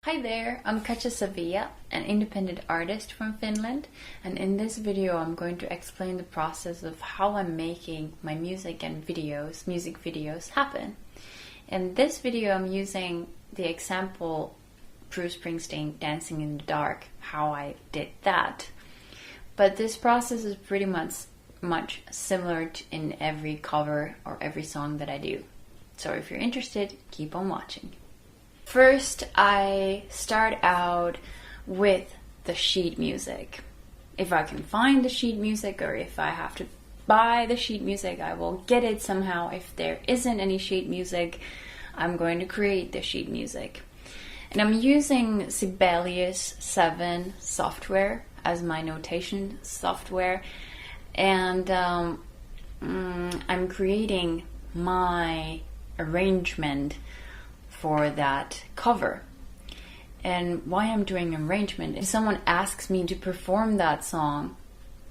Hi there, I'm Katja Savia, an independent artist from Finland, and in this video I'm going to explain the process of how I'm making my music videos happen. In this video I'm using the example Bruce Springsteen Dancing in the Dark, how I did that. But this process is pretty much similar in every cover or every song that I do. So if you're interested, keep on watching. First, I start out with the sheet music. If I can find the sheet music, or if I have to buy the sheet music, I will get it somehow. If there isn't any sheet music, I'm going to create the sheet music. And I'm using Sibelius 7 software as my notation software. And I'm creating my arrangement for that cover. And why I'm doing arrangement, if someone asks me to perform that song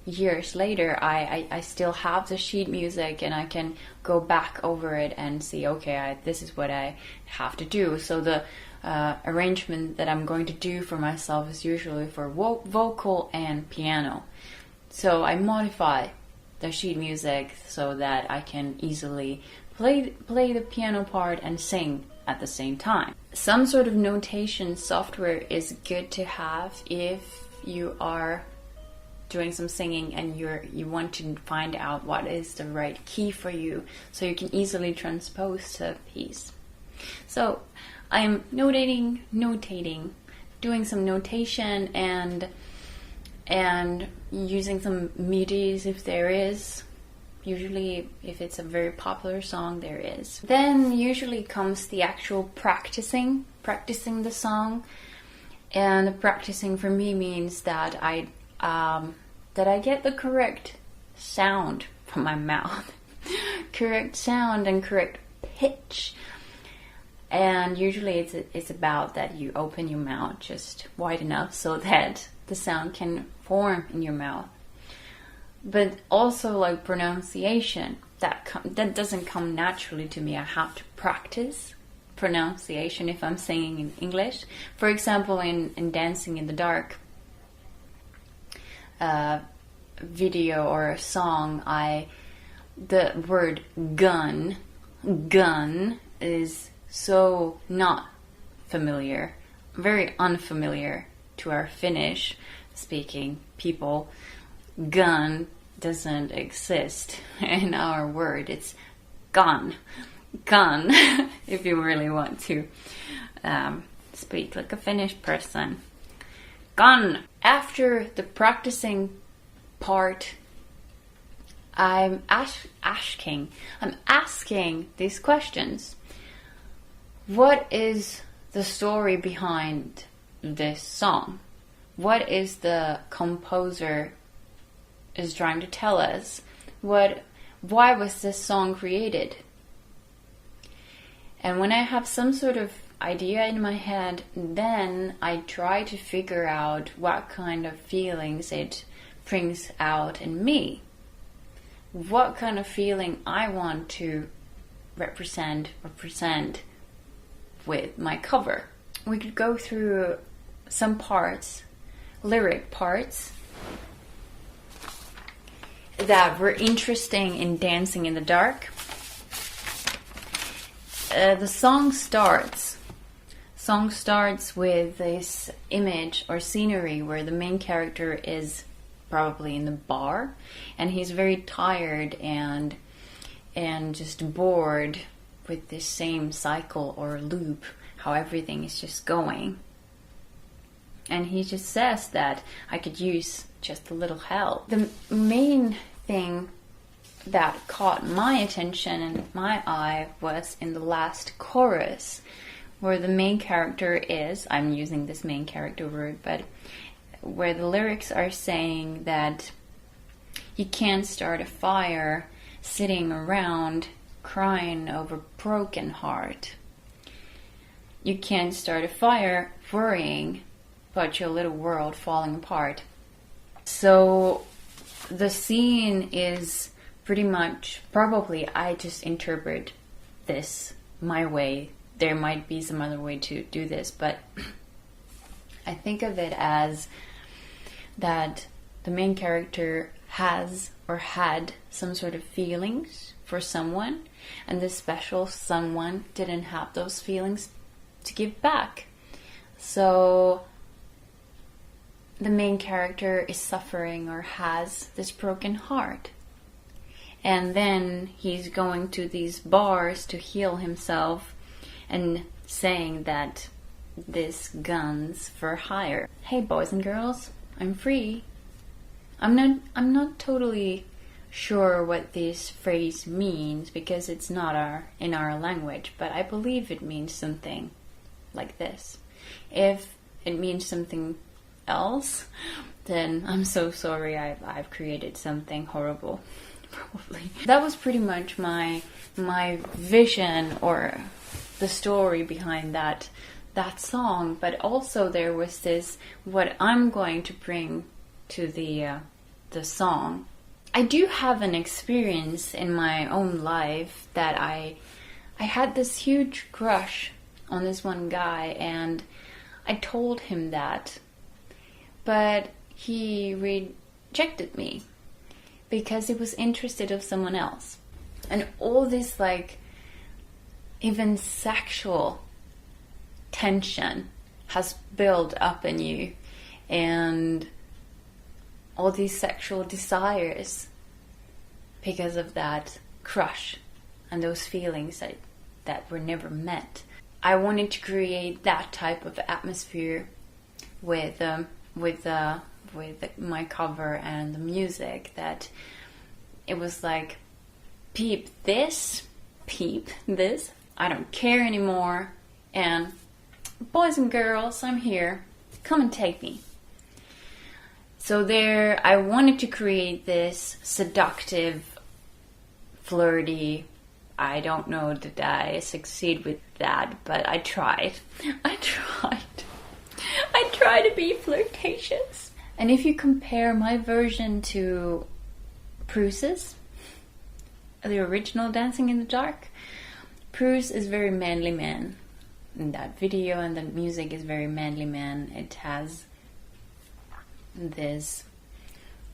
years later, I still have the sheet music and I can go back over it and see, okay, this is what I have to do. So the arrangement that I'm going to do for myself is usually for vocal and piano. So I modify the sheet music so that I can easily play the piano part and sing at the same time. Some sort of notation software is good to have if you are doing some singing and you want to find out what is the right key for you, so you can easily transpose the piece. So I'm notating, doing some notation and using some MIDIs if there is. Usually, if it's a very popular song, there is. Then usually comes the actual practicing the song. And the practicing for me means that I get the correct sound from my mouth. Correct sound and correct pitch. And usually it's about that you open your mouth just wide enough so that the sound can form in your mouth. But also like pronunciation, that doesn't come naturally to me. I have to practice pronunciation if I'm singing in English. For example, in Dancing in the Dark video or a song, the word gun is so not familiar, very unfamiliar to our Finnish speaking people. Gun doesn't exist in our word. It's gun if you really want to speak like a Finnish person. Gun. After the practicing part, I'm asking these questions. What is the story behind this song? What is the composer is trying to tell us? Why was this song created? And when I have some sort of idea in my head, then I try to figure out what kind of feelings it brings out in me. What kind of feeling I want to represent or present with my cover. We could go through some parts, lyric parts, that were interesting in Dancing in the Dark. The song starts with this image or scenery where the main character is probably in the bar and he's very tired and just bored with this same cycle or loop, how everything is just going. And he just says that I could use just a little help. The main thing that caught my attention and my eye was in the last chorus, where the main character is, I'm using this main character word, but where the lyrics are saying that you can't start a fire sitting around crying over broken heart. You can't start a fire worrying about your little world falling apart. So the scene is pretty much, probably I just interpret this my way. There might be some other way to do this, but I think of it as that the main character has or had some sort of feelings for someone, and this special someone didn't have those feelings to give back. So the main character is suffering or has this broken heart. And then he's going to these bars to heal himself and saying that this gun's for hire. Hey boys and girls, I'm free. I'm not totally sure what this phrase means because it's not in our language, but I believe it means something like this. If it means something else, then I'm so sorry. I've created something horrible, probably. That was pretty much my vision or the story behind that song. But also there was this, what I'm going to bring to the song. I do have an experience in my own life that I had this huge crush on this one guy, and I told him that, but he rejected me because he was interested in someone else. And all this, like, even sexual tension has built up in you, and all these sexual desires because of that crush and those feelings that were never met. I wanted to create that type of atmosphere with my cover and the music, that it was like, peep this, I don't care anymore, and boys and girls, I'm here, come and take me. So there, I wanted to create this seductive, flirty, I don't know that I succeed with that, but I tried. I tried to be flirtatious. And if you compare my version to Bruce's, the original Dancing in the Dark, Bruce is very manly man in that video, and the music is very manly man. It has this,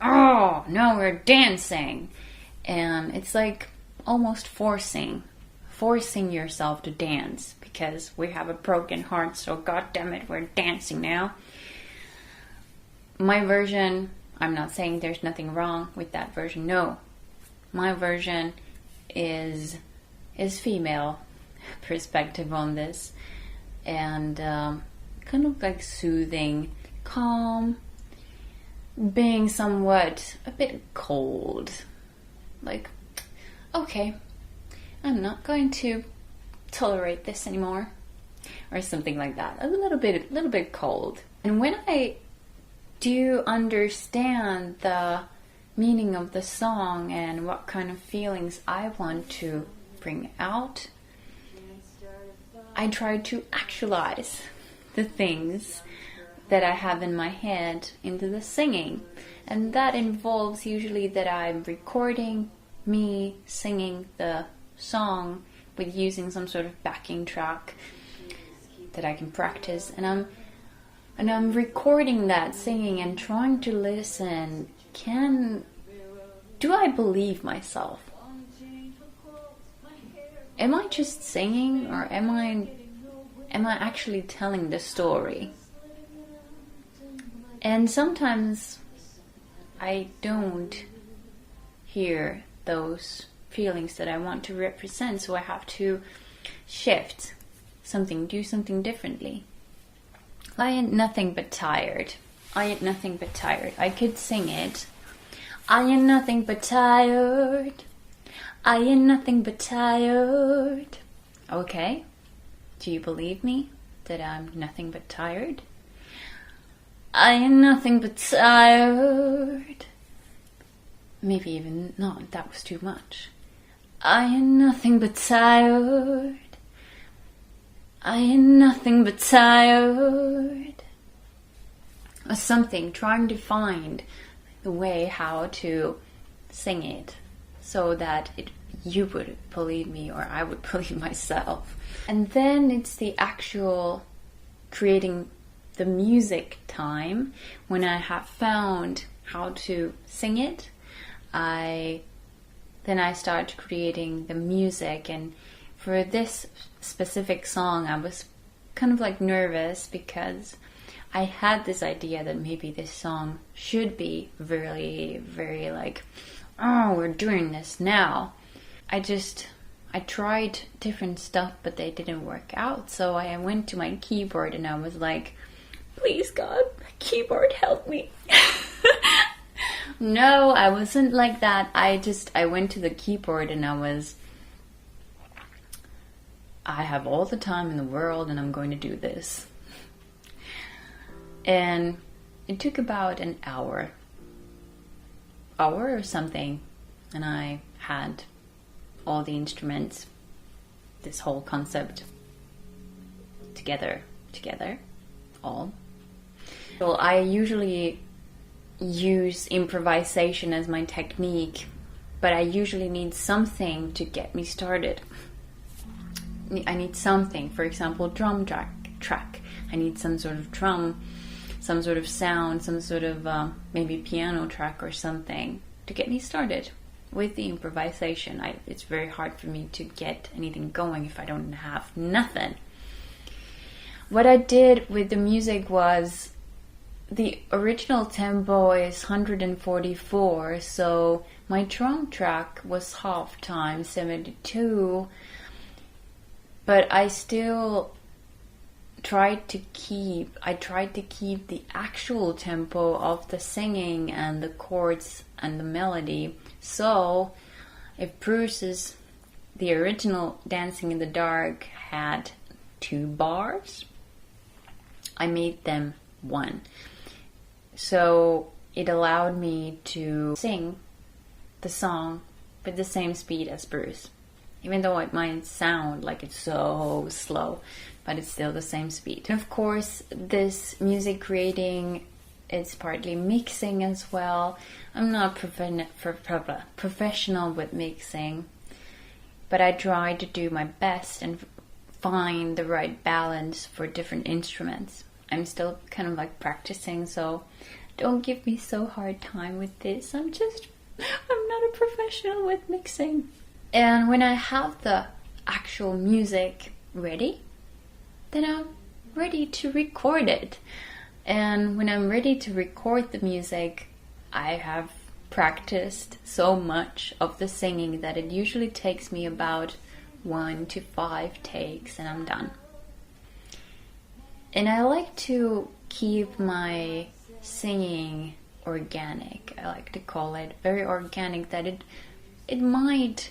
oh, now we're dancing. And it's like almost forcing yourself to dance because we have a broken heart, so god damn it, we're dancing now. My version, I'm not saying there's nothing wrong with that version, no. My version is female perspective on this, and kind of like soothing, calm, being somewhat a bit cold, like, okay, I'm not going to tolerate this anymore, or something like that. A little bit cold. And when I do understand the meaning of the song and what kind of feelings I want to bring out, I try to actualize the things that I have in my head into the singing. And that involves usually that I'm recording me singing the song with using some sort of backing track that I can practice, and I'm recording that singing and trying to listen. Do I believe myself? Am I just singing, or am I actually telling the story? And sometimes I don't hear those feelings that I want to represent, so I have to shift something, do something differently. I ain't nothing but tired. I ain't nothing but tired. I could sing it. I ain't nothing but tired. I ain't nothing but tired. Okay. Do you believe me that I'm nothing but tired? I ain't nothing but tired. Maybe even not, that was too much. I ain't nothing but tired. I ain't nothing but tired. Or something, trying to find the way how to sing it so that you would believe me, or I would believe myself. And then it's the actual creating the music time, when I have found how to sing it, then I start creating the music. And for this specific song, I was kind of like nervous because I had this idea that maybe this song should be very, very like, oh, we're doing this now. I tried different stuff, but they didn't work out. So I went to my keyboard and I was like, please God, keyboard, help me. No, I wasn't like that. I went to the keyboard and I have all the time in the world and I'm going to do this. And it took about an hour or something. And I had all the instruments, this whole concept together, all. Well, I usually use improvisation as my technique, but I usually need something to get me started. I need something, for example, drum track. I need some sort of drum, some sort of sound, some sort of maybe piano track or something to get me started with the improvisation. It's very hard for me to get anything going if I don't have nothing. What I did with the music was, the original tempo is 144, so my drum track was half time, 72, but I still tried to keep the actual tempo of the singing and the chords and the melody. So if the original Dancing in the Dark had 2 bars, I made them 1. So it allowed me to sing the song with the same speed as Bruce. Even though it might sound like it's so slow, but it's still the same speed. Of course, this music creating, it's partly mixing as well. I'm not professional with mixing, but I try to do my best and find the right balance for different instruments. I'm still kind of like practicing, so don't give me so hard time with this. I'm not a professional with mixing. And when I have the actual music ready, then I'm ready to record it. And when I'm ready to record the music, I have practiced so much of the singing that it usually takes me about 1 to 5 takes and I'm done. And I like to keep my singing organic. I like to call it very organic, that it might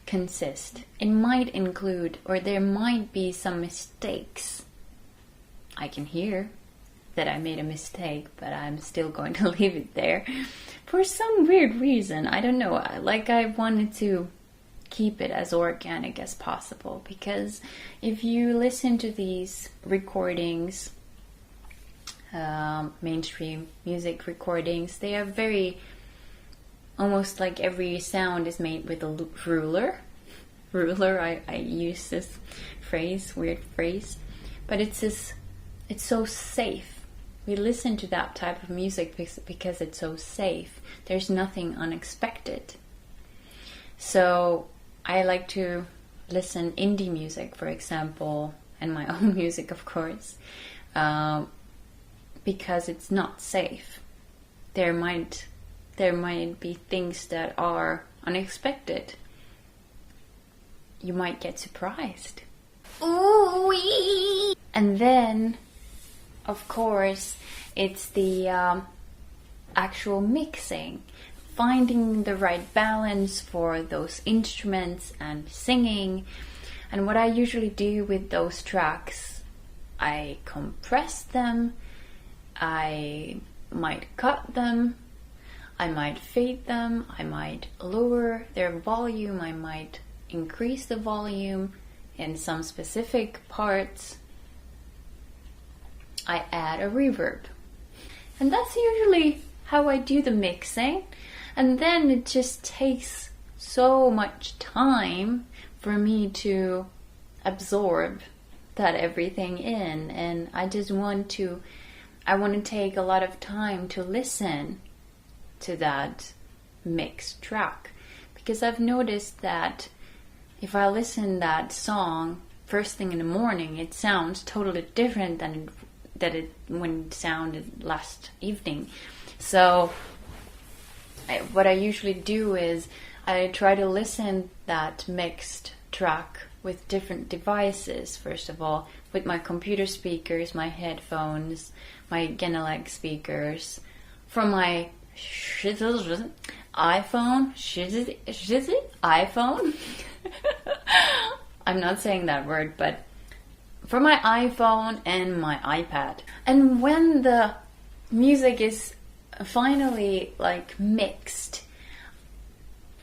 consist. It might include, or there might be some mistakes. I can hear that I made a mistake, but I'm still going to leave it there for some weird reason. I don't know. I wanted to keep it as organic as possible, because if you listen to these recordings, mainstream music recordings, they are very, almost like every sound is made with a ruler. I use this weird phrase, but it's so safe. We listen to that type of music because it's so safe. There's nothing unexpected. So I like to listen indie music, for example, and my own music, of course, because it's not safe. There might be things that are unexpected. You might get surprised. Ooh-wee. And then, of course, it's the actual mixing. Finding the right balance for those instruments and singing. And what I usually do with those tracks, I compress them, I might cut them, I might fade them, I might lower their volume, I might increase the volume in some specific parts. I add a reverb. And that's usually how I do the mixing. And then it just takes so much time for me to absorb that everything in, and I want to take a lot of time to listen to that mixed track, because I've noticed that if I listen that song first thing in the morning, it sounds totally different than when it sounded last evening. So what I usually do is I try to listen that mixed track with different devices. First of all, with my computer speakers, my headphones, my Genelec speakers, from my iPhone. I'm not saying that word, but for my iPhone and my iPad. And when the music is finally like mixed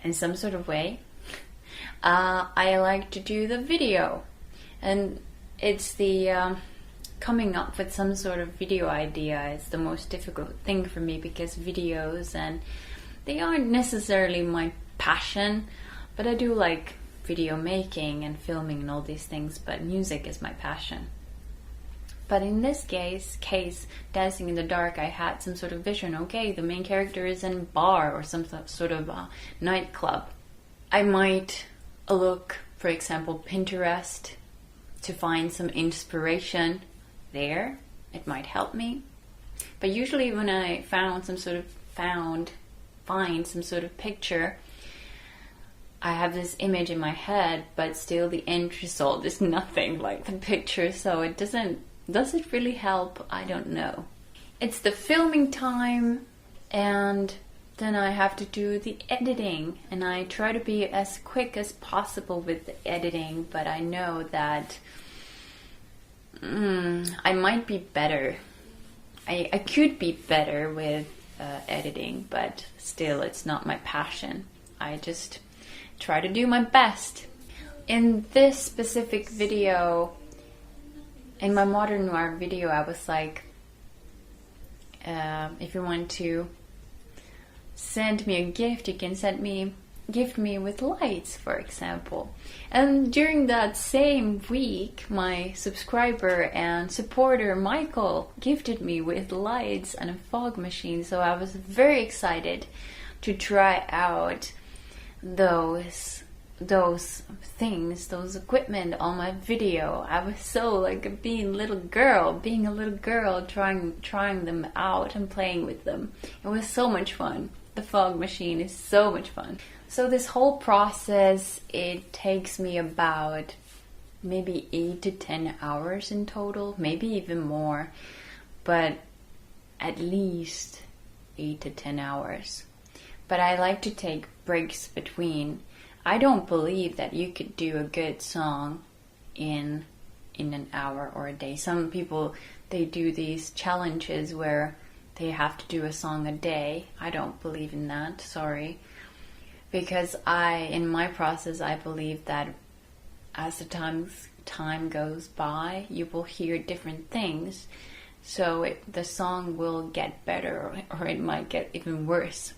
in some sort of way, I like to do the video. And it's the coming up with some sort of video idea is the most difficult thing for me, because videos, and they aren't necessarily my passion, but I do like video making and filming and all these things, but music is my passion. But in this case, Dancing in the Dark, I had some sort of vision. Okay, the main character is in a bar or some sort of nightclub. I might look, for example, Pinterest to find some inspiration there. It might help me. But usually when I find some sort of picture, I have this image in my head, but still the end result is nothing like the picture, so it doesn't. Does it really help? I don't know. It's the filming time, and then I have to do the editing, and I try to be as quick as possible with the editing, but I know that I might be better. I could be better with editing, but still it's not my passion. I just try to do my best. In this specific video, in my Modern Noir video, I was like, if you want to send me a gift, you can gift me with lights, for example. And during that same week, my subscriber and supporter Michael gifted me with lights and a fog machine, so I was very excited to try out those things, those equipment on my video. I was so like being a little girl trying them out and playing with them. It was so much fun. The fog machine is so much fun. So this whole process, it takes me about maybe 8 to 10 hours in total, maybe even more, but at least 8 to 10 hours. But I like to take breaks between. I don't believe that you could do a good song in an hour or a day. Some people, they do these challenges where they have to do a song a day. I don't believe in that, sorry. Because in my process, I believe that as the time goes by, you will hear different things. So the song will get better, or it might get even worse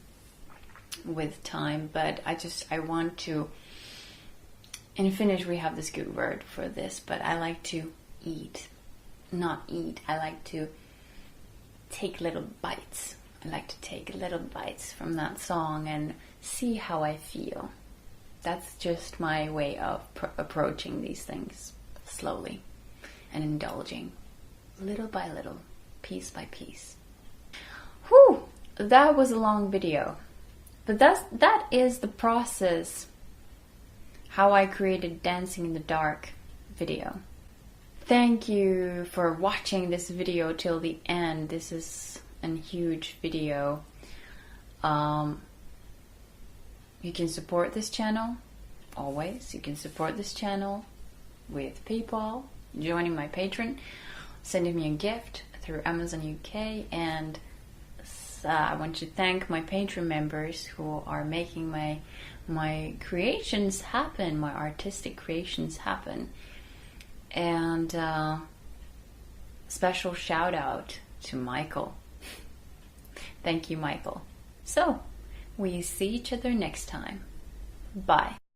with time. But I want to, in Finnish we have this good word for this, but I like to I like to take little bites. I like to take little bites from that song and see how I feel. That's just my way of approaching these things, slowly and indulging, little by little, piece by piece. Whew, that was a long video. But that is the process, how I created Dancing in the Dark video. Thank you for watching this video till the end. This is a huge video. You can support this channel, always. You can support this channel with PayPal, joining my Patreon, sending me a gift through Amazon UK, and I want to thank my Patreon members who are making my creations happen, my artistic creations happen. And special shout out to Michael. Thank you, Michael. So, we see each other next time. Bye.